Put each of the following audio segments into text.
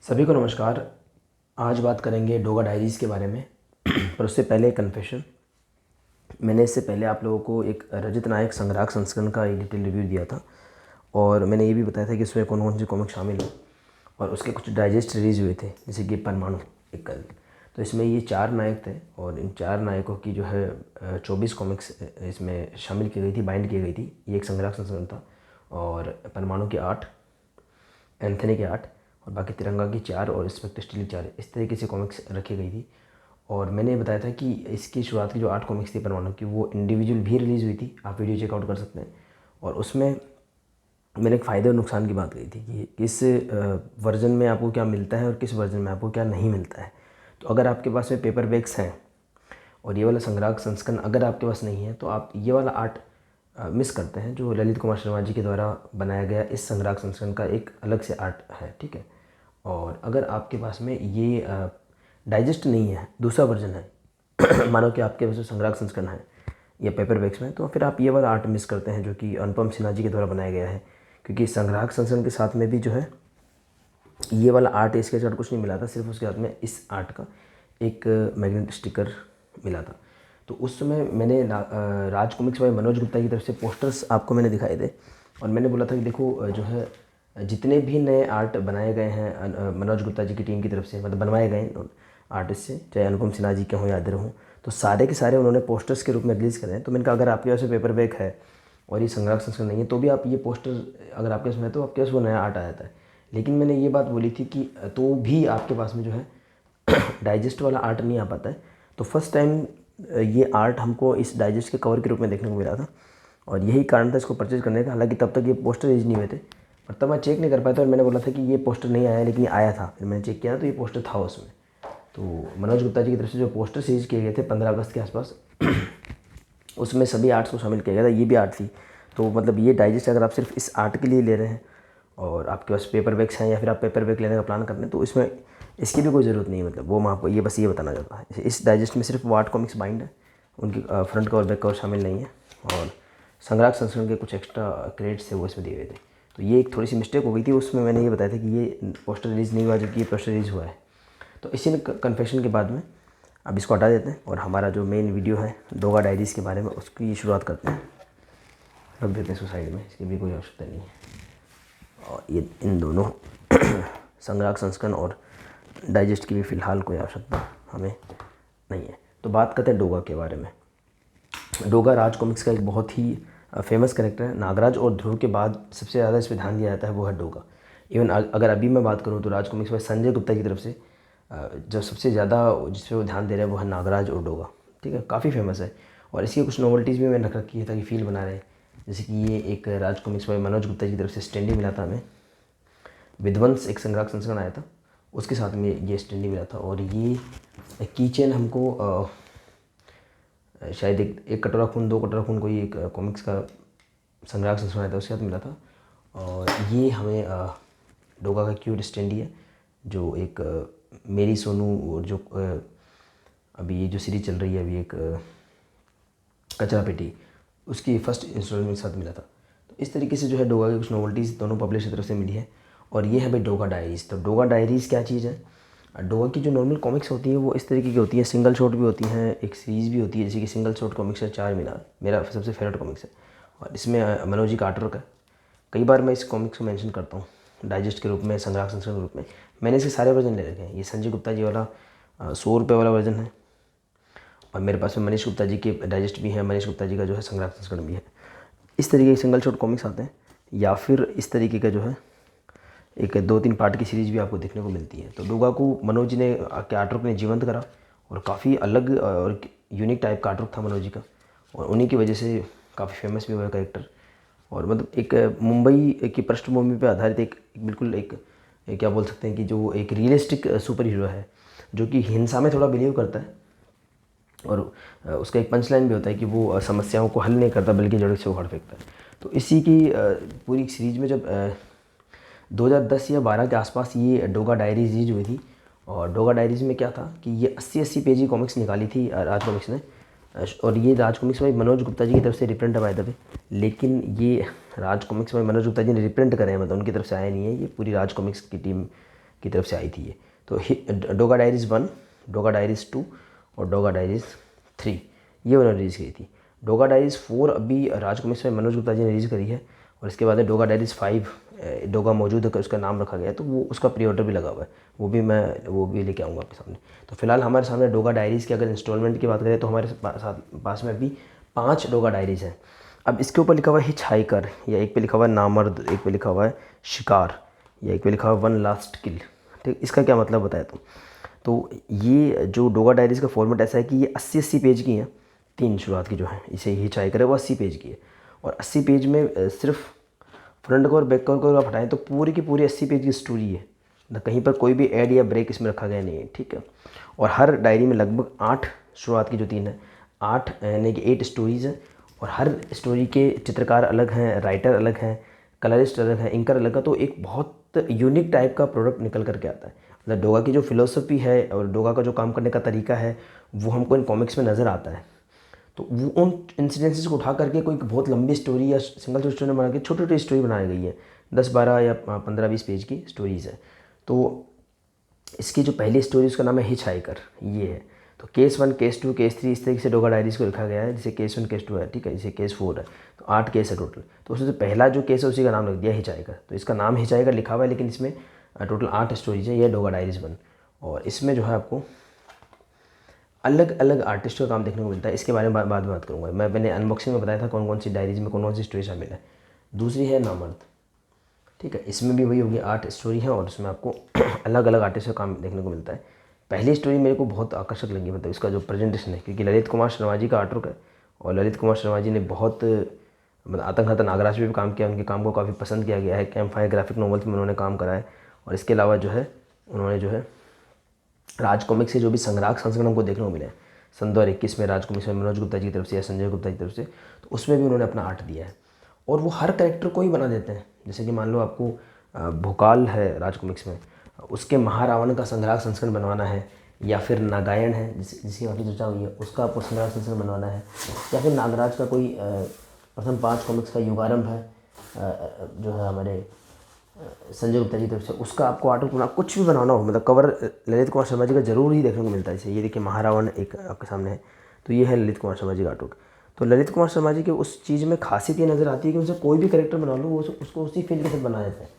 सभी को नमस्कार। आज बात करेंगे डोगा डायरीज़ के बारे में। पर उससे पहले कन्फेशन। मैंने इससे पहले आप लोगों को एक रजत नायक संग्राहक संस्करण का एक डिटेल रिव्यू दिया था और मैंने ये भी बताया था कि इसमें कौन कौन से कॉमिक शामिल हैं और उसके कुछ डाइजेस्ट रिलीज़ हुए थे, जैसे कि परमाणु एक कल। तो इसमें ये 4 नायक थे और इन 4 नायकों की जो है 24 कॉमिक्स इसमें शामिल की गई थी, बाइंड की गई थी। ये एक संग्राहक संस्करण था और परमाणु के 8, एंथनी के 8 और बाकी तिरंगा की 4 और इंस्पेक्टर स्टील की 4, इस तरीके से कॉमिक्स रखी गई थी। और मैंने बताया था कि इसकी शुरुआत की जो 8 कॉमिक्स थी परमाणु की, वो इंडिविजुअल भी रिलीज़ हुई थी, आप वीडियो चेकआउट कर सकते हैं। और उसमें मैंने एक फ़ायदे और नुकसान की बात कही थी कि किस वर्जन में आपको क्या मिलता है और किस वर्जन में आपको क्या नहीं मिलता है। तो अगर आपके पास में पेपर बैग्स हैं और ये वाला संग्राहक संस्करण अगर आपके पास नहीं है, तो आप ये वाला आर्ट मिस करते हैं जो ललित कुमार शर्मा जी के द्वारा बनाया गया इस संग्राहक संस्करण का एक अलग से आर्ट है, ठीक है। और अगर आपके पास में ये डाइजेस्ट नहीं है, दूसरा वर्जन है मानो कि आपके पास संग्राहक संस्करण है या पेपर बैग्स में, तो फिर आप ये वाला आर्ट मिस करते हैं जो कि अनुपम सिन्हा जी के द्वारा बनाया गया है। क्योंकि संग्राहक संस्करण के साथ में भी जो है ये वाला आर्ट, इसके साथ कुछ नहीं मिला था, सिर्फ उसके साथ में इस आर्ट का एक मैग्नेट स्टिकर मिला था। तो उस समय मैंने राज कॉमिक्स भाई मनोज गुप्ता की तरफ से पोस्टर्स आपको मैंने दिखाए थे और मैंने बोला था कि देखो जो है जितने भी नए आर्ट बनाए गए हैं मनोज गुप्ता जी की टीम की तरफ से, मतलब बनवाए गए आर्टिस्ट से, चाहे अनुपम सिन्हा जी के हों या अदर हों, तो सारे के सारे उन्होंने पोस्टर्स के रूप में रिलीज़ करे हैं। तो मैंने कहा अगर आपके पास पेपर बैग है और ये संग्राहक संस्करण नहीं है, तो भी आप ये पोस्टर अगर आपके पास में है तो आपके पास वो नया आर्ट आ जाता है। लेकिन मैंने ये बात बोली थी कि तो भी आपके पास में जो है डाइजेस्ट वाला आर्ट नहीं आ पाता है। तो फर्स्ट टाइम ये आर्ट हमको इस डाइजेस्ट के कवर के रूप में देखने को मिला था और यही कारण था इसको परचेज़ करने का। हालांकि तब तक ये पोस्टर रिलीज नहीं हुए थे, पर तब मैं चेक नहीं कर पाया था और मैंने बोला था कि ये पोस्टर नहीं आया, लेकिन ये आया था। फिर मैंने चेक किया तो ये पोस्टर था उसमें। तो मनोज गुप्ता जी की तरफ से जो पोस्टर रिलीज किए गए थे 15 अगस्त के आसपास उसमें सभी आर्ट्स को शामिल किया गया था, ये भी आर्ट थी। तो मतलब ये डाइजेस्ट अगर आप सिर्फ इस आर्ट के लिए ले रहे हैं और आपके पास पेपर बैग्स हैं या फिर आप पेपर बैग लेने का प्लान कर रहे हैं, तो इसमें इसकी भी कोई ज़रूरत नहीं है। मतलब वो मैं आपको ये बस ये बताना चाहता है, इस डाइजेस्ट में सिर्फ वो आर्ट कॉमिक्स बाइंड है, उनकी फ्रंट कवर बैक कवर शामिल नहीं है। और संग्राहक संस्करण के कुछ एक्स्ट्रा क्रेडिट्स थे वो इसमें दिए गए थे। तो ये एक थोड़ी सी मिस्टेक हो गई थी, उसमें मैंने ये बताया था कि ये पोस्टर रिलीज़ नहीं हुआ जबकि ये पोस्टर रिलीज़ हुआ है। तो इसी में कन्फेशन के बाद में अब इसको हटा देते हैं और हमारा जो मेन वीडियो है डोगा डायरीज़ के बारे में, उसकी शुरुआत करते हैं। रख देते हैं इसको साइड में, इसकी भी कोई आवश्यकता नहीं है। और ये इन दोनों संग्राहक संस्करण और डाइजेस्ट की भी फ़िलहाल कोई आवश्यकता हमें नहीं है। तो बात करते हैं डोगा के बारे में। डोगा राज कॉमिक्स का एक बहुत ही फेमस कैरेक्टर है। नागराज और ध्रुव के बाद सबसे ज़्यादा इस पर ध्यान दिया जाता है वो है डोगा। इवन अगर अभी मैं बात करूँ तो राज कॉमिक्स में संजय गुप्ता की तरफ से जो सबसे ज़्यादा जिस पे वो ध्यान दे रहे हैं वो है नागराज और डोगा, ठीक है, काफ़ी फेमस है। और इसकी कुछ नॉवल्टीज़ भी मैंने रख रखी है ताकि फील बना रहे। जैसे कि ये एक राज कॉमिक्स में मनोज गुप्ता की तरफ से स्टैंडी मिला था हमें, विध्वंस एक संग्राहक संस्करण आया था, उसके साथ में ये स्टैंडी मिला था। और ये कीचेन हमको शायद एक कटोरा खून, 2 कटोरा खून, कोई एक कॉमिक्स का संग्राहक संस्करण आया था, उसके साथ मिला था। और ये हमें डोगा का क्यूट स्टैंडी है जो एक मेरी सोनू और जो अभी ये जो सीरीज चल रही है अभी एक कचरा पेटी, उसकी फर्स्ट इंस्टॉलमेंट के साथ मिला था। तो इस तरीके से जो है डोगा की कुछ नॉवल्टीज़ दोनों पब्लिश की तरफ से मिली है। और ये है भाई डोगा डायरीज़। तो डोगा डायरीज़ क्या चीज़ है? डोगा की जो नॉर्मल कॉमिक्स होती है वो इस तरीके की होती है, सिंगल शॉट भी होती हैं, एक सीरीज़ भी होती है। जैसे कि सिंगल शॉट कॉमिक्स है 4 मीनार, मेरा सबसे फेवरेट कॉमिक्स है और इसमें मनोज जी का आर्टवर्क है। कई बार मैं इस कॉमिक्स को मेंशन करता हूँ डाइजेस्ट के रूप में, संग्राहक संस्करण के रूप में। मैंने इसके सारे वर्जन ले रखे हैं। ये संजय गुप्ता जी वाला 100 रुपये वाला वर्जन है और मेरे पास में मनीष गुप्ता जी के डाइजेस्ट भी है, मनीष गुप्ता जी का जो है संग्राहक संस्करण भी है। इस तरीके के सिंगल शॉट कॉमिक्स आते हैं या फिर इस तरीके का जो है एक 2-3 पार्ट की सीरीज़ भी आपको देखने को मिलती है। तो डोगा को मनोज जी ने के आर्टवर्क ने जीवंत करा और काफ़ी अलग और यूनिक टाइप का आर्टवर्क था मनोज जी का, और उन्हीं की वजह से काफ़ी फेमस भी हुआ कैरेक्टर। और मतलब एक मुंबई की पृष्ठभूमि पे आधारित एक बिल्कुल एक क्या बोल सकते हैं कि जो एक रियलिस्टिक सुपर हीरो है जो कि हिंसा में थोड़ा बिलीव करता है। और उसका एक पंच लाइन भी होता है कि वो समस्याओं को हल नहीं करता बल्कि जड़ से उखाड़ फेंकता है। तो इसी की पूरी सीरीज़ में जब 2010 या 12 के आसपास ये डोगा डायरीज रिलीज हुई थी। और डोगा डायरीज में क्या था कि ये 80-80 पेज की कॉमिक्स निकाली थी राज कॉमिक्स ने। और ये राज कॉमिक्स में मनोज गुप्ता जी की तरफ से रिप्रिंट आए थे, लेकिन ये राज कॉमिक्स में मनोज गुप्ता जी ने रिप्रिंट करे हैं, मतलब उनकी तरफ से आया नहीं है। ये पूरी राज कॉमिक्स की टीम की तरफ से आई थी ये। तो डोगा डायरीज़ 1, डोगा डायरीज़ 2 और डोगा डायरीज़ 3 ये उन्होंने रिलीज़ की थी। डोगा डायरीज़ 4 अभी राज कॉमिक्स में मनोज गुप्ता जी ने रिलीज़ करी है, और इसके बाद है डोगा डायरीज़ 5 डोगा मौजूद है, उसका नाम रखा गया है, तो वो उसका प्री ऑर्डर भी लगा हुआ है, वो भी लेके आऊँगा आपके सामने। तो फिलहाल हमारे सामने डोगा डायरीज़ की अगर इंस्टॉलमेंट की बात करें तो हमारे पास में अभी 5 डोगा डायरीज़ हैं। अब इसके ऊपर लिखा हुआ है हिच हाइकर, या एक पे लिखा हुआ है नामर्द, एक पे लिखा हुआ है शिकार, या एक पे लिखा हुआ है वन लास्ट किल। ठीक, इसका क्या मतलब बताया तो ये जो डोगा डायरीज़ का फॉर्मेट ऐसा है कि ये 80-80 पेज की हैं। 3 शुरुआत की जो है इसे हिच हाइकर है वो 80 पेज की है, और 80 पेज में सिर्फ फ्रंट कवर बैक कवर को आप हटाएं तो पूरी की पूरी 80 पेज की स्टोरी है, ना कहीं पर कोई भी ऐड या ब्रेक इसमें रखा गया नहीं है। ठीक है, और हर डायरी में लगभग 8 शुरुआत की जो 3 है 8 यानी कि 8 स्टोरीज़ हैं, और हर स्टोरी के चित्रकार अलग हैं, राइटर अलग हैं, कलरिस्ट अलग हैं, इंकर अलग है। तो एक बहुत यूनिक टाइप का प्रोडक्ट निकल करके आता है। मतलब डोगा की जो फिलोसफी है और डोगा का जो काम करने का तरीका है वो हमको इन कॉमिक्स में नज़र आता है। तो वो उन इंसिडेंसेस को उठा करके कोई बहुत लंबी स्टोरी या सिंगल स्टोरी बना के छोटी छोटी स्टोरी बनाई गई है। 10-12 या 15-20 पेज की स्टोरीज़ है। तो इसकी जो पहली स्टोरी उसका नाम है हिच हाइकर, ये है। तो केस 1, केस 2, केस 3 इस तरीके से डोगा डायरीज़ को लिखा गया है, जैसे केस 1 केस 2 है, ठीक है, जैसे केस 4 है, तो 8 केस है टोटल। तो उसमें से पहला जो केस है उसी का नाम रख दिया हिच हाइकर। तो इसका नाम हिच हाइकर लिखा हुआ है, लेकिन इसमें टोटल 8 स्टोरीज है। ये डोगा डायरीज़ 1, और इसमें जो है आपको अलग अलग आर्टिस्ट का काम देखने को मिलता है। इसके बारे में बाद में बात करूँगा। मैंने अनबॉक्सिंग में बताया था कौन कौन सी डायरीज़ में कौन कौन सी स्टोरी शामिल है। दूसरी है नामर्द, ठीक है, इसमें भी वही होगी 8 स्टोरी है, और इसमें आपको अलग अलग आर्टिस्ट का काम देखने को मिलता है। पहली स्टोरी मेरे को बहुत आकर्षक लगी, मतलब इसका जो प्रेजेंटेशन है, क्योंकि ललित कुमार शर्मा जी का आर्टवर्क है, और ललित कुमार शर्मा जी ने बहुत मतलब आतंक हत्या नागराज में भी काम किया, उनके काम को काफ़ी पसंद किया गया है। कैंप फायर ग्राफिक नॉवल्स में उन्होंने काम करा है, और इसके अलावा जो है उन्होंने जो है राज कॉमिक्स से जो भी संग्राहक संस्करण हमको देखने को मिले हैं सन 2021 में राज कॉमिक्स में मनोज गुप्ता जी की तरफ से या संजय गुप्ता की तरफ से, तो उसमें भी उन्होंने अपना आर्ट दिया है, और वो हर कैरेक्टर को ही बना देते हैं। जैसे कि मान लो आपको भोकाल है राज कॉमिक्स में, उसके महारावण का संग्राहक संस्करण बनवाना है, या फिर नागायण है जिसकी काफ़ी चर्चा हुई है, उसका आपको संग्राहक संस्करण बनवाना है, या फिर नागराज का कोई प्रथम 5 कॉमिक्स का युगारंभ है जो है हमारे संजय गुप्ता जी की तरफ से, उसका आपको आर्टवर्क बना कुछ भी बनाना हो, मतलब कवर ललित कुमार शर्मा जी का जरूर ही देखने को मिलता है। जैसे ये देखिए महारावण एक आपके सामने है, तो ये है ललित कुमार शर्मा जी का आर्टवर्क। तो ललित कुमार शर्मा जी के उस चीज़ में खासियत ये नज़र आती है कि उनसे कोई भी कैरेक्टर बना लो वो उसको उसी फील्ड के साथ बना देते हैं।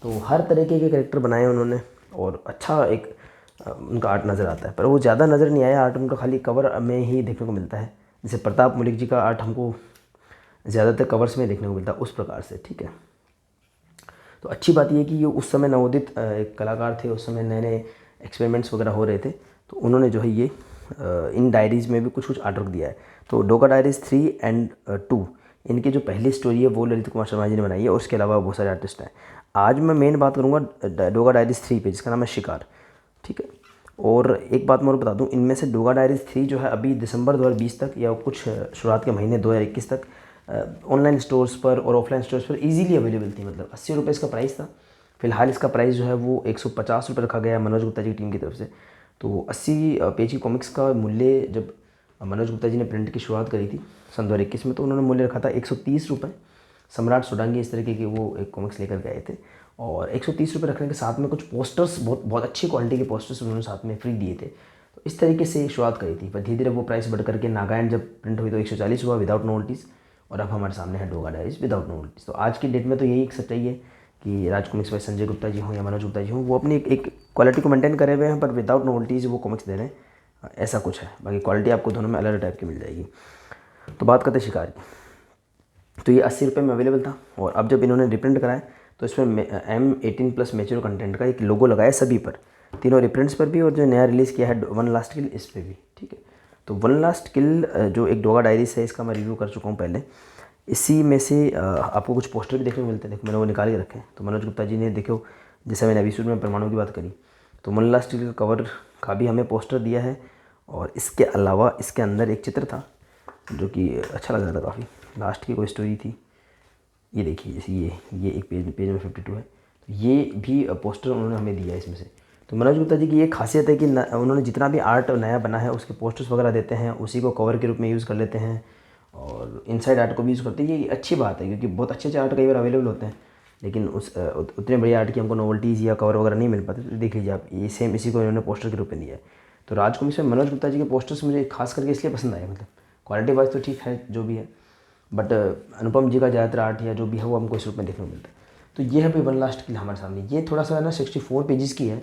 तो हर तरीके के कैरेक्टर बनाए उन्होंने, और अच्छा एक उनका आर्ट नज़र आता है। पर वो ज़्यादा नज़र नहीं आया आर्ट उनका, खाली कवर में ही देखने को मिलता है। जैसे प्रताप मलिक जी का आर्ट हमको ज़्यादातर कवर्स में देखने को मिलता है उस प्रकार से, ठीक है। तो अच्छी बात ये कि ये उस समय नवोदित कलाकार थे, उस समय नए नए एक्सपेरिमेंट्स वगैरह हो रहे थे, तो उन्होंने जो है ये इन डायरीज़ में भी कुछ कुछ आर्टवर्क दिया है। तो डोगा डायरीज़ 3 एंड 2 इनकी जो पहली स्टोरी है वो ललित कुमार शर्मा जी ने बनाई है, और उसके अलावा बहुत सारे आर्टिस्ट हैं। आज मैं मेन बात करूँगा डोगा डायरीज़ 3 पे, जिसका नाम है शिकार, ठीक है। और एक बात मैं और बता दूँ, इनमें से डोगा डायरीज़ 3 जो है अभी दिसंबर 2020 तक या कुछ शुरुआत के महीने 2021 तक ऑनलाइन स्टोर्स पर और ऑफलाइन स्टोर्स पर इजीली अवेलेबल थी। मतलब 80 रुपये इसका प्राइस था। फिलहाल इसका प्राइस जो है वो 150 रुपये रखा गया है मनोज गुप्ता जी की टीम की तरफ से। तो 80 पेज की कॉमिक्स का मूल्य जब मनोज गुप्ता जी ने प्रिंट की शुरुआत करी थी सन 2021 में, तो उन्होंने मूल्य रखा था 130 रुपये। सम्राट सोडांगी इस तरीके की वो एक कॉमिक्स लेकर के आए थे, और 130 रुपये रखने के साथ में कुछ पोस्टर्स, बहुत बहुत अच्छी क्वालिटी के पोस्टर्स उन्होंने साथ में फ्री दिए थे। तो इस तरीके से शुरुआत करी थी, पर धीरे धीरे वो प्राइस बढ़ करके नागायण जब प्रिंट हुई तो 140 हुआ विदाउट नोटिस, और अब हमारे सामने है डोगा डायरीज़ विदाउट नोटिस। तो आज की डेट में तो यही एक सच्चाई है कि राज कॉमिक्स में संजय गुप्ता जी हों या मनोज गुप्ता जी हों, वो अपनी एक क्वालिटी को मेंटेन करे हुए हैं, पर विदाउट नोटिस वो कॉमिक्स दे रहे हैं, ऐसा कुछ है। बाकी क्वालिटी आपको दोनों में अलग अलग टाइप की मिल जाएगी। तो बात करते हैं शिकार की। तो ये 80 रुपये में अवेलेबल था, और अब जब इन्होंने रिप्रिंट कराया तो इसमें M18+ मैच्योर कंटेंट का एक लोगो लगाया सभी पर, तीनों रिप्रिंट्स पर भी, और जो नया रिलीज़ किया है वन लास्ट किल इस पर भी, ठीक है। तो वन लास्ट किल जो एक डोगा डायरीज़ है, इसका मैं रिव्यू कर चुका हूँ पहले। इसी में से आपको कुछ पोस्टर भी देखने को मिलते हैं। देखो मैंने वो निकाल के रखे हैं। तो मनोज गुप्ता जी ने देखो, जैसे मैंने अभी शुरू में परमाणु की बात करी, तो वन लास्ट किल का कवर का भी हमें पोस्टर दिया है, और इसके अलावा इसके अंदर एक चित्र था जो कि अच्छा लग रहा था काफ़ी। लास्ट की कोई स्टोरी थी, ये देखिए, जैसे ये एक पेज में 52 है, तो ये भी पोस्टर उन्होंने हमें दिया है इसमें से। तो मनोज गुप्ता जी की ये खासियत है कि उन्होंने जितना भी आर्ट नया बना है उसके पोस्टर्स वगैरह देते हैं, उसी को कवर के रूप में यूज़ कर लेते हैं, और इनसाइड आर्ट को भी यूज़ करते हैं। ये अच्छी बात है, क्योंकि बहुत अच्छे अच्छे आर्ट कई बार अवेलेबल होते हैं, लेकिन उतने बड़े आर्ट की हमको नोवेल्टीज़ या कवर वगैरह नहीं मिल पाते। तो देख लीजिए आप, ये सेम इसी को इन्होंने पोस्टर के रूप में दिया है। तो राज कॉमिक्स में मनोज गुप्ता जी के पोस्टर्स मुझे खास करके इसलिए पसंद आए, मतलब क्वालिटी वाइज तो ठीक है जो भी है, बट अनुपम जी का ज़्यादातर आर्ट या जो भी है वो हमको इस रूप में देखने को मिलता है। तो ये है भाई वन लास्ट किल हमारे सामने। ये थोड़ा सा ना 64 पेजेस की है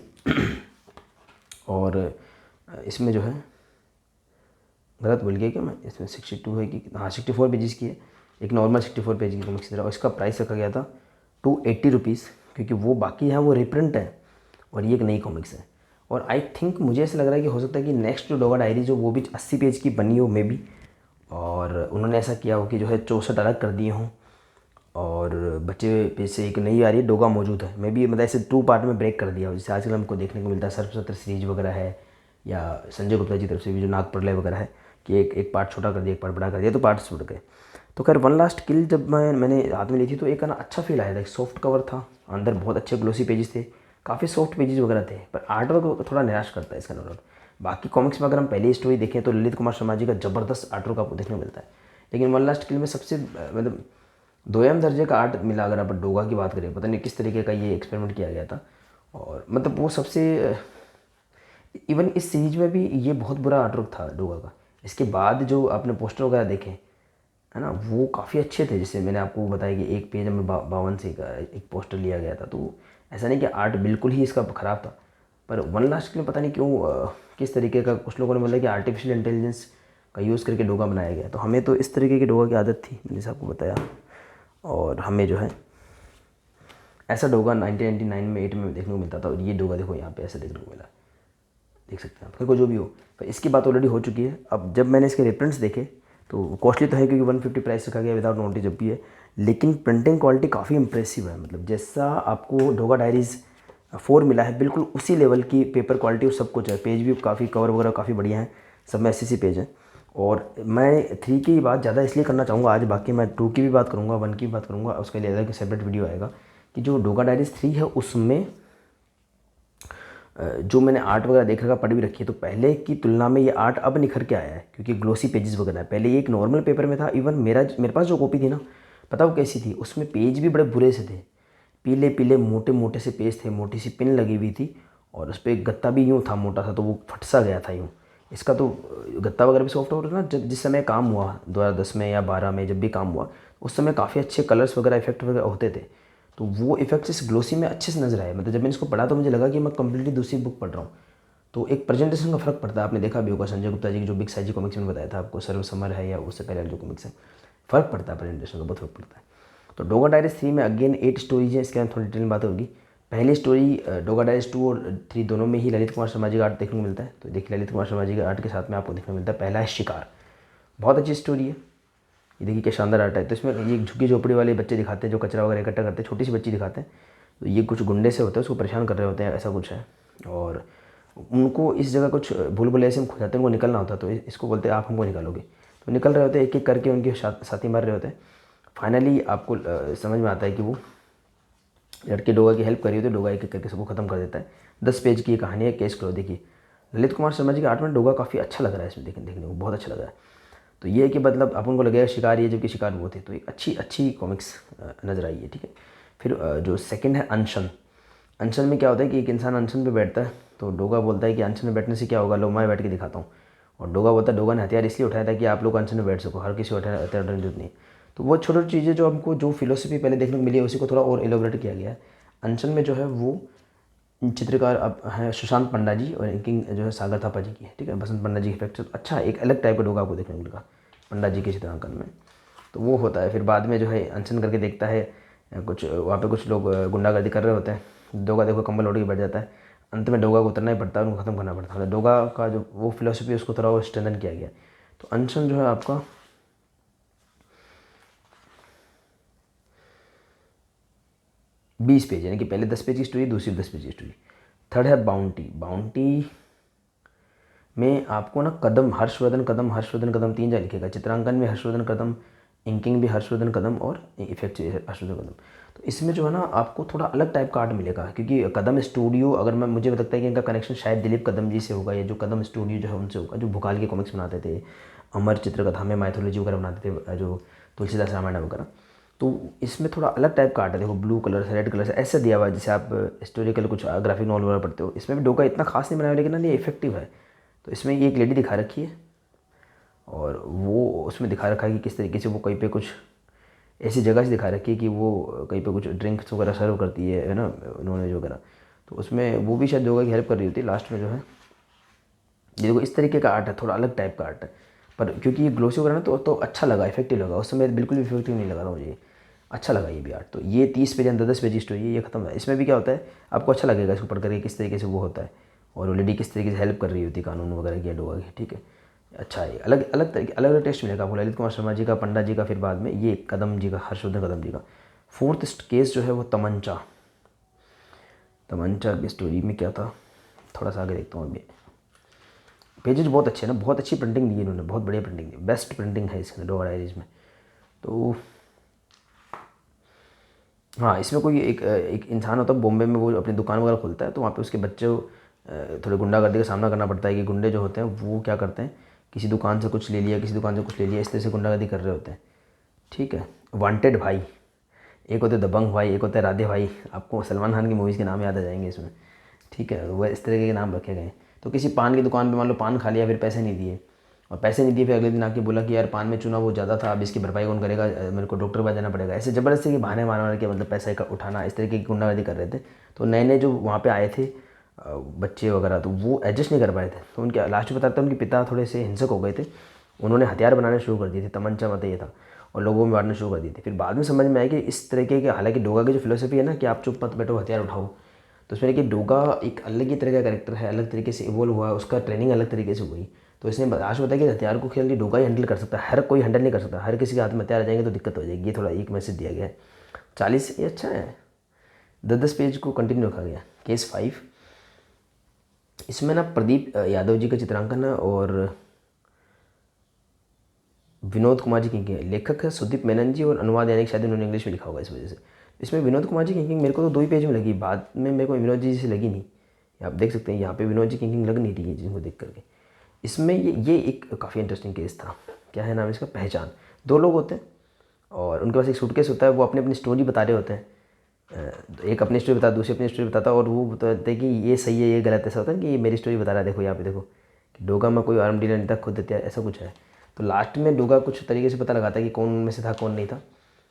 और इसमें जो है, गलत बोल गया क्या मैं, इसमें 62 है कि हाँ 64 पेजेस की है। एक नॉर्मल 64 पेज की कॉमिक्स की तरह, और इसका प्राइस रखा गया था 280 रुपीज़, क्योंकि वो बाकी है वो रिप्रिंट है और ये एक नई कॉमिक्स है। और आई थिंक मुझे ऐसा लग रहा है कि हो सकता है कि नेक्स्ट जो डोगा डायरी जो वो भी 80 पेज की बनी हो मे बी, और उन्होंने ऐसा किया हो कि जो है 64 अलग कर दिए हों और बच्चे पे से एक नई आ रही है डोगा मौजूद है मे बी, मतलब ऐसे 2 पार्ट में ब्रेक कर दिया हो, जैसे आजकल हमको देखने को मिलता है सर्पसत्र सीरीज वगैरह है, या संजय गुप्ता जी तरफ से भी जो नागप्रलय वगैरह है कि एक पार्ट छोटा कर दिया, एक पार्ट बड़ा कर दिया, तो पार्ट्स छूट गए। तो खैर वन लास्ट किल जब मैंने हाथ में ली थी तो एक ना अच्छा फील आया था। एक सॉफ्ट कवर था, अंदर बहुत अच्छे ग्लोसी पेजेस थे, काफ़ी सॉफ्ट पेजेस वगैरह थे, पर आर्ट वर्क थोड़ा निराश करता है इसका नॉर्मल। बाकी कॉमिक्स में अगर हम पहली स्टोरी देखें तो ललित कुमार शर्मा जी का ज़बरदस्त आर्ट वर्क आपको देखने को मिलता है, लेकिन वन लास्ट किल में सबसे मतलब दोयम दर्जे का आर्ट मिला। अगर आप डोगा की बात करें, पता नहीं किस तरीके का ये एक्सपेरिमेंट किया गया था, और मतलब वो सबसे इवन इस सीरीज में भी ये बहुत बुरा आर्ट वर्क था डोगा का। इसके बाद जो आपने पोस्टर वगैरह देखे है ना, वो काफ़ी अच्छे थे। जैसे मैंने आपको बताया कि एक पेज में 52 से एक पोस्टर लिया गया था, तो ऐसा नहीं कि आर्ट बिल्कुल ही इसका ख़राब था। पर वन लास्ट के लिए पता नहीं क्यों किस तरीके का कुछ लोगों ने बोला कि आर्टिफिशियल इंटेलिजेंस का यूज़ करके डोगा बनाया गया। तो हमें तो इस तरीके की डोगा की आदत थी, मैंने जैसे आपको बताया, और हमें जो है ऐसा डोगा 1999 में 8 में देखने को मिलता था, और ये डोगा देखो यहाँ पे ऐसा देखने को मिला, देख सकते हैं आप। को जो भी हो, पर इसकी बात ऑलरेडी हो चुकी है। अब जब मैंने इसके रिप्रिंट्स देखे तो कॉस्टली तो है क्योंकि 150 प्राइस रखा गया विदाउट नोटिस जब भी है, लेकिन प्रिंटिंग क्वालिटी काफ़ी इंप्रेसिव है। मतलब जैसा आपको डोगा डायरीज़ 4 मिला है बिल्कुल उसी लेवल की पेपर क्वालिटी और सब कुछ है। पेज भी काफ़ी, कवर वगैरह काफ़ी बढ़िया है, सब में ऐसी पेज है। और मैं 3 की बात ज़्यादा इसलिए करना चाहूँगा आज, बाकी मैं 2 की भी बात करूँगा, 1 की भी बात करूँगा, उसके लिए अलग सेपरेट वीडियो आएगा। कि जो डोगा डायरीज़ 3 है उसमें जो मैंने आर्ट वगैरह देख रखा, पढ़ भी रखी है, तो पहले की तुलना में ये आर्ट अब निखर के आया है क्योंकि ग्लोसी पेजेस वगैरह है। पहले ये एक नॉर्मल पेपर में था। इवन मेरे पास जो कॉपी थी ना, पता वो कैसी थी, उसमें पेज भी बड़े बुरे से थे, पीले पीले मोटे मोटे से पेज थे, मोटी सी पिन लगी हुई थी, और उस पर गत्ता भी यूँ था मोटा सा, तो वो फट सा गया था यूँ। इसका तो गत्ता वगैरह भी सॉफ्ट हो रहा था ना। जिस समय काम हुआ 2010 में या 12 में जब भी काम हुआ, उस समय काफ़ी अच्छे कलर्स वगैरह इफेक्ट वगैरह होते थे, तो वो इफेक्ट्स इस ग्लोसी में अच्छे से नजर आए। मतलब जब मैंने इसको पढ़ा तो मुझे लगा कि मैं कंप्लीटली दूसरी बुक पढ़ रहा हूँ। तो एक प्रेजेंटेशन का फ़र्क पड़ता है, आपने देखा भी होगा संजय गुप्ता जी की जो बिग साइज कॉमिक्स में बताया था आपको, सर्व समर है या उससे पहले जो कॉमिक्स है, फ़र्क पड़ता है प्रेजेंटेशन का, बहुत फ़र्क पड़ता है। तो डोगा डायरीज 3 में अगेन 8 स्टोरीज है, इसके अंदर थोड़ी डिटेल में बात होगी। पहली स्टोरी डोगा डायरीज 2 और 3 दोनों में ही ललित कुमार शर्मा जी का आर्ट देखने को मिलता है। तो देखिए ललित कुमार शर्मा जी के आर्ट के साथ में आपको देखने को मिलता है। पहला है शिकार, बहुत अच्छी स्टोरी है, ये देखिए क्या शानदार आर्ट है। तो इसमें ये झुग्गी झोपड़ी वाले बच्चे दिखाते हैं जो कचरा वगैरह इकट्ठा करते हैं, छोटी सी बच्ची दिखाते हैं। तो ये कुछ गुंडे से होते हैं, उसको परेशान कर रहे होते हैं, ऐसा कुछ है, और उनको इस जगह कुछ भूल भुलैया से खो जाते हैं, उनको निकलना होता है। तो इसको बोलते हैं आप हमको निकालोगे, तो निकल रहे होते हैं, एक एक करके उनके साथी मर रहे होते हैं। फाइनली आपको समझ में आता है कि वो लड़के डोगा की हेल्प करी होती है, डोगा एक एक करके सबको खत्म कर देता है। 10 पेज की कहानी है, केस क्लोज। देखिए ललित कुमार शर्मा जी के आर्ट में डोगा काफ़ी अच्छा लग रहा है, इसमें देखने को बहुत अच्छा लग रहा है। तो ये है कि मतलब अपन को लगेगा शिकार ये, जबकि शिकार वो थे। तो एक अच्छी कॉमिक्स नज़र आई है, ठीक है। फिर जो सेकंड है अनशन। अनशन में क्या होता है कि एक इंसान अनशन पे बैठता है, तो डोगा बोलता है कि अनशन में बैठने से क्या होगा, लो मैं बैठ के दिखाता हूँ। और डोगा बोलता है डोगा ने हथियार इसलिए उठाया था कि आप लोग अनशन में बैठ सको, हर किसी को हथियार उठाने की जरूरत नहीं। तो वो छोटी छोटी चीज़ें जो हमको जो फिलोसफी पहले देखने को मिली है उसी को थोड़ा और एलोबरेट किया गया है। अनशन में जो है वो चित्रकार अब हैं सुशांत पंडा जी, और इंकिंग जो है सागर थापा जी की है, ठीक है, बसंत पंडा जी के इफेक्ट से। अच्छा एक अलग टाइप का डोगा आपको देखने को मिलेगा पंडा जी के चित्रांकन में, तो वो होता है। फिर बाद में जो है अनशन करके देखता है, कुछ वहाँ पे कुछ लोग गुंडागर्दी कर रहे होते हैं, डोगा देखो कंबल ओढ़ के बैठ जाता है। अंत में डोगा को उतरना ही पड़ता है, उनको ख़त्म करना पड़ता है। डोगा का जो वो फिलोसफी उसको थोड़ा और स्ट्रेंथन किया गया। तो अनशन जो है आपका 20 पेज, यानी कि पहले 10 पेज की स्टोरी, दूसरी 10 पेज की स्टोरी। थर्ड है बाउंटी। बाउंटी में आपको ना हर्षवर्धन कदम 3 जगह लिखेगा। चित्रांकन में हर्षवर्धन कदम, इंकिंग भी हर्षवर्धन कदम, और इफेक्ट हर्षवर्धन कदम। तो इसमें जो है ना आपको थोड़ा अलग टाइप का आर्ट मिलेगा, क्योंकि कदम स्टूडियो, अगर मैं मुझे लगता है कि इनका कनेक्शन शायद दिलीप कदम जी से होगा, या जो कदम स्टूडियो जो है उनसे होगा, जो भुकाल के कॉमिक्स बनाते थे, अमर चित्रकथा में माइथोलॉजी वगैरह बनाते थे, जो तुलसीदास रामायण वगैरह। तो इसमें थोड़ा अलग टाइप का आर्ट है, देखो ब्लू कलर से रेड कलर से ऐसा दिया हुआ है जैसे आप हिस्टोरिकल कुछ ग्राफिक नॉवल वगैरह पढ़ते हो। इसमें भी डोगा इतना खास नहीं बनाया लेकिन ना ये इफेक्टिव है। तो इसमें ये एक लेडी दिखा रखी है और वो उसमें दिखा रखा है कि किस तरीके से वो कहीं पे कुछ ऐसी जगह से दिखा रखी है कि वो कहीं पे कुछ ड्रिंक्स वगैरह सर्व करती है ना, नॉनवेज वगैरह। तो उसमें वो भी शायद डोगा की हेल्प कर रही होती है लास्ट में जो है। ये देखो इस तरीके का आर्ट है, थोड़ा अलग टाइप का आर्ट है, पर क्योंकि ये ग्लोसी वगैरह ना तो अच्छा लगा, इफेक्टिव लगा। उस समय बिल्कुल भी इफेक्टिव नहीं लगा था मुझे, अच्छा लगा ये भी आर्ट। तो ये 30 पेज या 10 पेज की स्टोरी है, ये खत्म है। इसमें भी क्या होता है आपको अच्छा लगेगा इसको पढ़ करके किस तरीके से वो होता है और वो लेडी किस तरीके से हेल्प कर रही होती है कानून वगैरह की डोगा की, ठीक है। अच्छा है, अलग अलग तरीके अलग अलग टेस्ट मिलेगा आपको, ललित कुमार शर्मा जी का, पंडा जी का, फिर बाद में ये कदम जी का, हर्षवर्धन कदम जी का। फोर्थ केस जो है वो तमंचा, तमंचा की स्टोरी में क्या था, थोड़ा सा आगे देखता हूँ अभी। पेजेज बहुत अच्छे हैं ना, बहुत अच्छी प्रिंटिंग दी है इन्होंने, बहुत बढ़िया प्रिंटिंग दी, बेस्ट प्रिंटिंग है इसके डोगा डायरीज में। तो हाँ, इसमें कोई एक इंसान होता है बॉम्बे में, वो अपनी दुकान वगैरह खोलता है, तो वहाँ पे उसके बच्चे थोड़े गुंडागर्दी का सामना करना पड़ता है कि गुंडे जो होते हैं वो क्या करते हैं, किसी दुकान से कुछ ले लिया, किसी दुकान से कुछ ले लिया, इस तरह से गुंडागर्दी कर रहे होते हैं, ठीक है। वांटेड भाई, एक होते दबंग भाई, एक होता है राधे भाई, आपको सलमान खान की मूवीज़ के नाम याद आ जाएंगे इसमें, ठीक है। वह इस तरीके के नाम रखे गए हैं। तो किसी पान की दुकान पे मान लो पान खा लिया, फिर पैसे नहीं दिए, और पैसे नहीं दिए, फिर अगले दिन आके बोला कि यार पान में चूना वो ज़्यादा था, अब इसकी भरपाई कौन करेगा, मेरे को डॉक्टर के पास जाना पड़ेगा। ऐसे ज़बरदस्ती के बहाने मारने के मतलब पैसे का उठाना, इस तरीके की गुंडागर्दी कर रहे थे। तो नए नए जो वहाँ पे आए थे बच्चे वगैरह, तो वो एडजस्ट नहीं कर पाए थे। तो उनके लास्ट में बताते हैं उनके पिता थोड़े से हिंसक हो गए थे, उन्होंने हथियार बनाने शुरू कर दिए थे, तमंचा मतलब ये था, और लोगों में बांटना शुरू कर दिए थे। फिर बाद में समझ में आया कि इस तरीके के, हालांकि डोगा की जो फिलोसफी है ना कि आप चुप मत बैठो हथियार उठाओ, तो उसमें कि डोगा एक अलग ही तरह का कैरेक्टर है, अलग तरीके से इवोल्व हुआ है, उसका ट्रेनिंग अलग तरीके से हुई। तो इसने आज बताया कि हथियार को खेल डोगा ही हैंडल कर सकता है, हर कोई हैंडल नहीं कर सकता, हर किसी के हाथ में हथियार आ जाएंगे तो दिक्कत हो जाएगी। ये थोड़ा एक मैसेज दिया गया है। 40 ये अच्छा है, 10 पेज को कंटिन्यू रखा गया। केस 5, इसमें ना प्रदीप यादव जी का चित्रांकन है और विनोद कुमार जी की लेखक है सुदीप मेनन जी, और अनुवाद यानी कि शायद उन्होंने इंग्लिश में लिखा होगा इस वजह से। इसमें विनोद कुमार जी की किंग मेरे को तो 2 ही पेज में लगी, बाद में मेरे को विनोद जी से लगी नहीं। आप देख सकते हैं यहाँ पे विनोद जी की किंग लग नहीं रही है जिनको देख करके। इसमें ये एक काफ़ी इंटरेस्टिंग केस था। क्या है नाम इसका, पहचान। 2 लोग होते हैं और उनके पास एक सूटकेस होता है, वो अपनी अपनी स्टोरी बता रहे होते हैं। एक अपनी स्टोरी बताता, दूसरी अपनी स्टोरी बताता, और वो बताते हैं कि ये सही है ये गलत है। ऐसा होता है कि ये मेरी स्टोरी बता रहा है, देखो यहाँ पे देखो कि डोगा में कोई आर्म डीलर नहीं था, खुद हत्या, ऐसा कुछ है। तो लास्ट में डोगा कुछ तरीके से पता लगाता है कि कौन उनमें से था कौन नहीं था,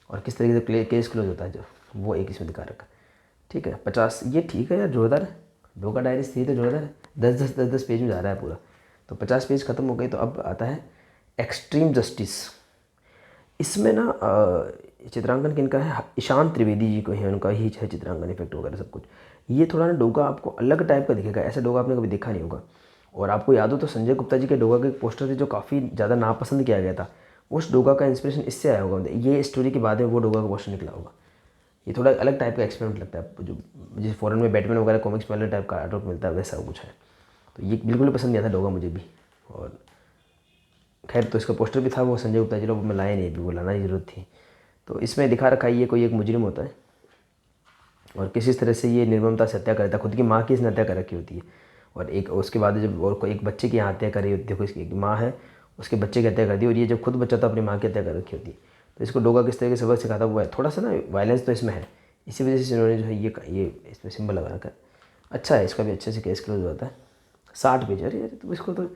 और किस तरीके से केस क्लोज होता है, जो वो एक इसमें दिखा रखा। ठीक है, 50 ये ठीक है यार, जोरदार है। डोगा डायरीज थी तो जोरदार है, 10 पेज में जा रहा है पूरा। तो 50 पेज खत्म हो गई, तो अब आता है एक्सट्रीम जस्टिस। इसमें ना चित्रांकन किनका है, ईशान त्रिवेदी जी को है, उनका ही है चित्रांकन, इफेक्ट वगैरह सब कुछ। ये थोड़ा ना डोगा आपको अलग टाइप का दिखेगा, ऐसा डोगा आपने कभी देखा नहीं होगा। और आपको याद हो तो संजय गुप्ता जी के डोगा के पोस्टर थे जो काफ़ी ज़्यादा नापसंद किया गया था, उस डोगा का इंस्पिरेशन इससे आया होगा। ये स्टोरी के बाद में वो डोगा का पोस्टर निकला होगा। ये थोड़ा अलग टाइप का एक्सपेरिमेंट लगता है, जो जैसे फॉरेन में बैटमैन वगैरह कॉमिक्स में अलग टाइप का आर्टवर्क मिलता है, वैसा कुछ है। तो ये बिल्कुल पसंद नहीं आता डोगा मुझे भी। और खैर, तो इसका पोस्टर भी था वो संजय गुप्ता जी लोग, मैं लाया नहीं, अभी वो लाना की ज़रूरत थी। तो इसमें दिखा रखा है ये कोई एक मुजरिम होता है और किसी तरह से ये निर्ममता से हत्या करता है, खुद की माँ की इसने हत्या कर रखी होती है। और एक उसके बाद जब और कोई एक बच्चे की यहाँ हत्या कर रही होती है, देखो इसकी एक माँ है, उसके बच्चे की हत्या कर दी, और ये जब खुद बच्चा था अपनी माँ की हत्या कर रखी होती है। तो इसको डोगा किस तरह के सबक सिखाता हुआ है, थोड़ा सा ना वायलेंस तो इसमें है, इसी वजह से इन्होंने जो है ये इसमें सिंबल लगा रखा है। अच्छा है, इसका भी अच्छे से केस क्लोज होता है। 60 पेज, अरे यार तो इसको तो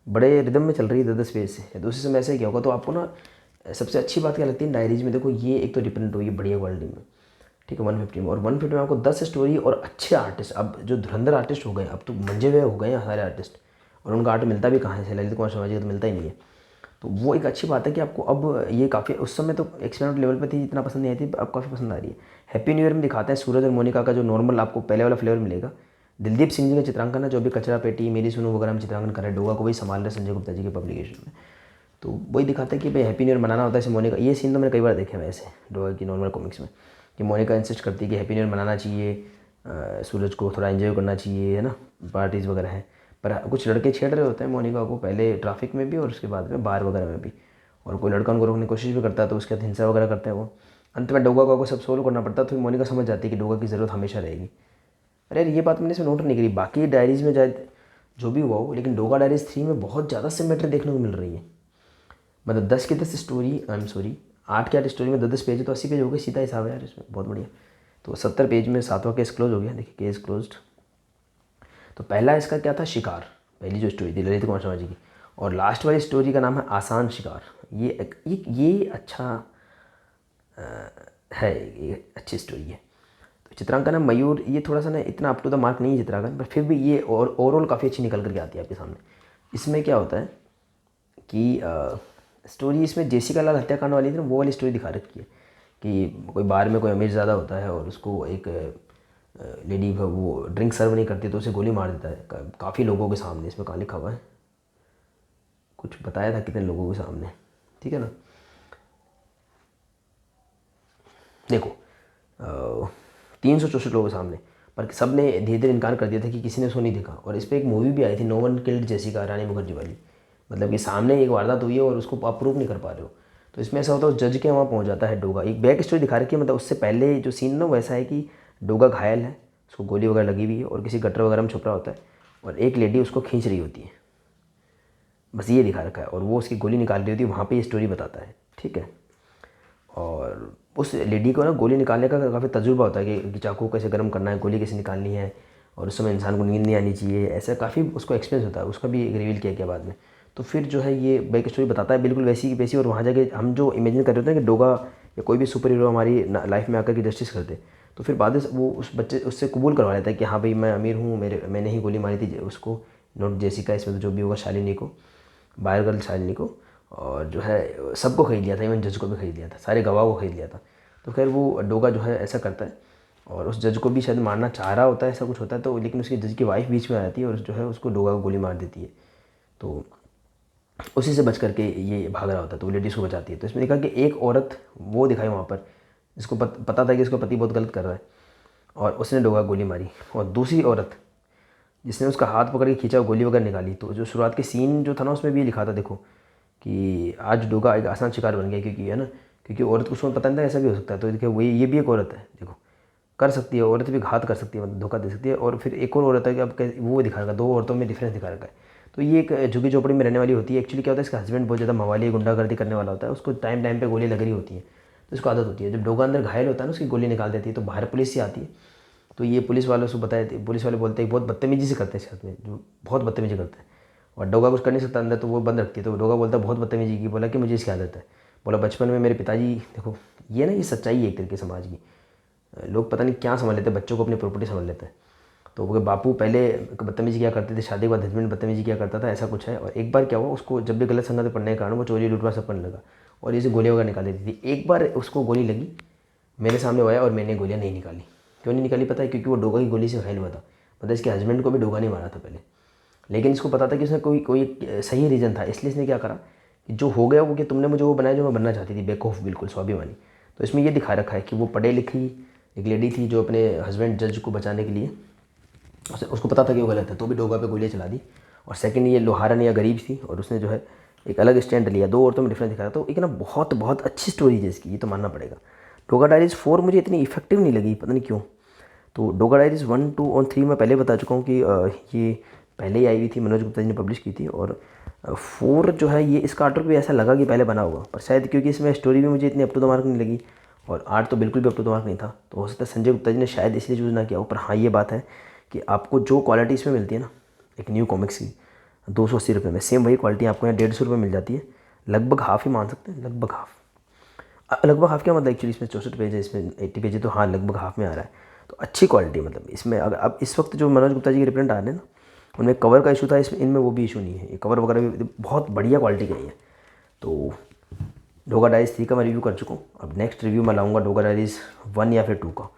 बड़े रिदम में चल रही है 10 पेज से। दूसरे समय ऐसे ही क्या होगा। तो आपको ना सबसे अच्छी बात क्या लगती है डायरीज में, देखो ये एक तो रिप्रेजेंट हुई है बढ़िया क्वालिटी में, ठीक है, 150 में। और 150 में आपको 10 स्टोरी और अच्छे आर्टिस्ट, अब जो धुरंधर आर्टिस्ट हो गए, अब तो मंजे हुए हो गए हैं सारे आर्टिस्ट, और उनका आर्ट मिलता भी कहाँ है, ललित कुमार शर्मा जी का तो मिलता ही नहीं है। तो वो एक अच्छी बात है कि आपको अब ये काफ़ी, उस समय तो एक्सपेरिमेंट लेवल पे थी, इतना पसंद नहीं आई थी, अब काफ़ी पसंद आ रही है। हैप्पी न्यू ईयर में दिखाते हैं सूरज और मोनिका का जो नॉर्मल आपको पहले वाला फ्लेवर मिलेगा। दिलदीप सिंह जी का चित्रांकन है, जो भी कचरा पेटी, मेरी सुनो वगैरह में चित्रांकन कर रहे हैं, डोगा को वही संभाल रहे संजय गुप्ता जी के पब्लिकेशन में। तो वही दिखाता है कि भाई हैप्पी न्यू ईयर मनाना होता है। जैसे मोनिका, ये सीन तो मैंने कई बार देखे हैं वैसे डोगा की नॉर्मल कॉमिक्स में, कि मोनिका इंसिस्ट करती है कि हैप्पी न्यू ईयर मनाना चाहिए, सूरज को थोड़ा एंजॉय करना चाहिए, है ना, पार्टीज़ वगैरह हैं। पर कुछ लड़के छेड़ रहे होते हैं मोनिका को, पहले ट्रैफिक में भी और उसके बाद में बार वगैरह में भी, और कोई लड़का उनको रोकने की कोशिश भी करता है, तो उसके बाद हिंसा वगैरह करते हैं वो। अंत में डोगा को सब सोल्व करना पड़ता है, तो मोनिका समझ जाती है कि डोगा की ज़रूरत हमेशा रहेगी। अरे ये बात मैंने इसमें नोट नहीं करी, बाकी डायरीज़ में शायद जो भी हुआ हो, लेकिन डोगा डायरीज़ 3 में बहुत ज़्यादा सिमेट्री देखने को मिल रही है। मतलब 10 की 10 स्टोरी, आई एम सॉरी, 8 के 8 स्टोरी में 10 पेज है तो 80 पेज हो गए, सीधा हिसाब है यार इसमें, बहुत बढ़िया। तो 70 पेज में 7वां केस क्लोज हो गया। देखिए केस क्लोज्ड। तो पहला इसका क्या था, शिकार, पहली जो स्टोरी थी ललित कुमार शर्मा जी की। और लास्ट वाली स्टोरी का नाम है आसान शिकार। ये अच्छा है, ये अच्छी स्टोरी है। तो चित्रांकन है मयूर, ये थोड़ा सा ना इतना अप टू द मार्क नहीं है चित्रांकन, पर फिर भी ये और ओवरऑल काफ़ी अच्छी निकल करके आती है आपके सामने। इसमें क्या होता है कि स्टोरी इसमें जेसिका लाल हत्याकांड वाली थी ना, वो वाली स्टोरी दिखा रखी है कि कोई बार में कोई अमीर ज़्यादा होता है और उसको एक लेडी वो ड्रिंक सर्व नहीं करती तो उसे गोली मार देता है काफ़ी लोगों के सामने। इसमें कहाँ लिखा हुआ है, कुछ बताया था कितने लोगों के सामने, ठीक है ना। देखो 364 लोगों के सामने, पर सब ने धीरे धीरे इनकार कर दिया था कि किसी ने उसको नहीं देखा। और इस पर एक मूवी भी आई थी, नो वन किल्ड जेसिका, रानी मुखर्जी वाली। मतलब कि सामने एक वारदात हुई है और उसको आप प्रूव नहीं कर पा रहे हो। तो इसमें ऐसा होता है उस जज के वहाँ पहुँच जाता है डोगा। एक बैक स्टोरी दिखा रखी है, मतलब उससे पहले जो सीन ना वैसा है कि डोगा घायल है, उसको गोली वगैरह लगी हुई है और किसी गटर वगैरह में छुप रहा होता है और एक लेडी उसको खींच रही होती है, बस ये दिखा रखा है। और वो उसकी गोली निकाल रही होती है, वहाँ पे ये स्टोरी बताता है, ठीक है। और उस लेडी को ना गोली निकालने का काफ़ी तजुर्बा होता है कि चाकू कैसे गर्म करना है, गोली कैसे निकालनी है, और उस समय इंसान को नींद नहीं आनी चाहिए, ऐसा काफ़ी उसको एक्सपीरियंस होता है। उसका भी रिवील किया गया बाद में। तो फिर जो है ये बैक स्टोरी बताता है बिल्कुल वैसी की वैसी। और वहाँ जाके हम जो इमेजिन कर रहे होते हैं कि डोगा या कोई भी सुपर हीरो हमारी लाइफ में आकर के जस्टिस करते, तो फिर बाद में वो उस बच्चे उससे कबूल करवा लेता है कि हाँ भाई मैं अमीर हूँ, मैंने ही गोली मारी थी उसको, नोट जेसिका, इसमें तो जो भी होगा शालिनी को, बायर गर्ल शालिनी को। और जो है सबको खरीद लिया था, इवन जज को भी खरीद लिया था, सारे गवाह को खरीद लिया था। तो खैर वो डोगा जो है ऐसा करता है और उस जज को भी शायद मारना चाह रहा होता है, ऐसा कुछ होता है। तो लेकिन उसकी जज की वाइफ बीच में आ जाती है और जो है उसको डोगा को गोली मार देती है। तो उसी से बच करके ये भाग रहा होता है, तो वो लेडीज़ को बचाती है। तो इसमें देखा कि एक औरत वो दिखाई वहाँ पर जिसको पता था कि इसका पति बहुत गलत कर रहा है और उसने डोगा को गोली मारी। और दूसरी औरत जिसने उसका हाथ पकड़ के खींचा, गोली वगैरह निकाली। तो जो शुरुआत के सीन जो था ना उसमें भी ये लिखा था, देखो कि आज डोगा एक आसान शिकार बन गया, क्योंकि है ना, क्योंकि औरत को उसमें पता नहीं था ऐसा भी हो सकता है। तो देखिए वही ये भी एक औरत है, देखो कर सकती है, औरत भी घात कर सकती है, मतलब धोखा दे सकती है। और फिर एक और औरत है कि अब वो दिखा रखा है, दो औरतों में डिफरेंस दिखा रखा है। तो ये एक झुग्गी झोपड़ी में रहने वाली होती है। एक्चुअली क्या होता है, इसका हस्बैंड बहुत ज़्यादा मवाली गुंडागर्दी करने वाला होता है, उसको टाइम टाइम पे गोली लग रही होती है, तो उसको आदत होती है। जब डोगा अंदर घायल होता है ना, उसकी गोली निकाल देती है, तो बाहर पुलिस ही आती है। तो ये पुलिस वालों से बताए, पुलिस वाले बोलते हैं बहुत बदतमीजी से करते हैं साथ में, जो बहुत बदतमीजी करते हैं। और डोगा कुछ कर नहीं सकता अंदर, तो वो बंद रखती है। तो डोगा बोलता है बहुत बदतमीजी की, बोला कि मुझे इसकी आदत है। बोला बचपन में मेरे पिताजी, देखो ये ना ये सच्चाई है एक तरीके समाज की। लोग पता नहीं क्या समझ लेते हैं, बच्चों को अपनी प्रॉपर्टी समझ लेते हैं। तो वो बापू पहले बदतमीजी क्या करते थे, शादी के बाद हस्बैंड बदतमीजी क्या करता था, ऐसा कुछ है। और एक बार क्या हुआ, उसको जब भी गलत संगत में पड़ने के कारण वो चोरी लूटवा सब करने लगा और इसे गोली वगैरह निकाल देती थी। एक बार उसको गोली लगी, मेरे सामने वो आया और मैंने गोलियाँ नहीं निकाली। क्यों नहीं निकाली पता है, क्योंकि वो डोगा की गोली से घायल हुआ था। मतलब इसके हस्बैंड को भी डोगा नहीं मारा था पहले, लेकिन इसको पता था कि उसने कोई कोई सही रीज़न था, इसलिए इसने क्या करा कि जो हो गया वो कि तुमने मुझे वो बनाया जो मैं बनना चाहती थी, बेवकूफ़ बिल्कुल स्वाभिमानी। तो इसमें ये दिखा रखा है कि वो पढ़ी लिखी एक लेडी थी जो अपने हस्बैंड जज को बचाने के लिए, उसको पता था कि वो गलत है, तो भी डोगा पे गोलियाँ चला दी। और सेकंड ये लोहारन या गरीब थी और उसने जो है एक अलग स्टैंड लिया, दो औरतों में डिफरेंस दिखाया। तो एक ना बहुत बहुत अच्छी स्टोरी है इसकी, ये तो मानना पड़ेगा। डोगा डायरीज़ 4 मुझे इतनी इफेक्टिव नहीं लगी, पता नहीं क्यों। तो डोगा डायरीज़ 1, 2 और 3 मैं पहले बता चुका हूँ कि ये पहले ही आई हुई थी, मनोज गुप्ता जी ने पब्लिश की थी। और 4 जो है ये इसका आर्टवर्क भी ऐसा लगा कि पहले बना होगा, पर शायद क्योंकि इसमें स्टोरी भी मुझे इतनी अप टू द मार्क नहीं लगी और आर्ट तो बिल्कुल भी अप टू द मार्क नहीं था, तो हो सकता है संजय गुप्ता जी ने शायद इसलिए चूज़ ना किया हो। पर हाँ ये बात है कि आपको जो क्वालिटी इसमें मिलती है ना एक न्यू कॉमिक्स की 280 रुपये में, सेम वही क्वालिटी आपको यहाँ 150 रुपये मिल जाती है। लगभग हाफ़ ही मान सकते हैं, लगभग हाफ़। लगभग हाफ़ क्या मतलब, एक्चुअली इसमें 64 पेज है, इसमें 80 पेज है, तो हाँ लगभग हाफ़ में आ रहा है। तो अच्छी क्वालिटी, मतलब इसमें अगर अब इस वक्त जो मनोज गुप्ता जी के रिप्रेंट आ रहे हैं ना, उनमें कवर का इशू था, इसमें इनमें वो भी इशू नहीं है, ये कवर वगैरह भी बहुत बढ़िया क्वालिटी का ही है। तो डोगा डायरीज़ 3 का मैं रिव्यू कर चुका हूँ। अब नेक्स्ट रिव्यू मैं लाऊंगा डोगा डायरीज़ 1 या फिर 2 का।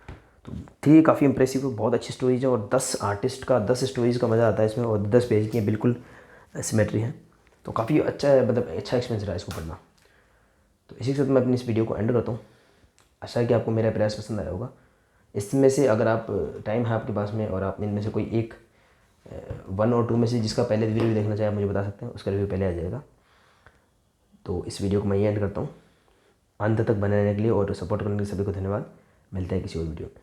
तो 3 काफ़ी इंप्रेसिव है, बहुत अच्छी स्टोरीज है और 10 आर्टिस्ट का 10 स्टोरीज़ का मज़ा आता है इसमें, और 10 पेज की है, बिल्कुल सिमेट्री है। तो काफ़ी अच्छा है, मतलब अच्छा एक्सपीरियंस रहा इसको पढ़ना। तो इसी के साथ मैं अपनी इस वीडियो को एंड करता हूँ। आशा है कि आपको मेरा प्रयास पसंद आया होगा। इसमें से अगर आप टाइम है आपके पास में और आप इनमें से कोई एक 1 और 2 में से जिसका पहले रिव्यू देखना चाहे आप मुझे बता सकते हैं, उसका रिव्यू पहले आ जाएगा। तो इस वीडियो को मैं ये एंड करता हूँ। अंत तक बने रहने के लिए और सपोर्ट करने के लिए सभी को धन्यवाद। मिलते हैं किसी और वीडियो में।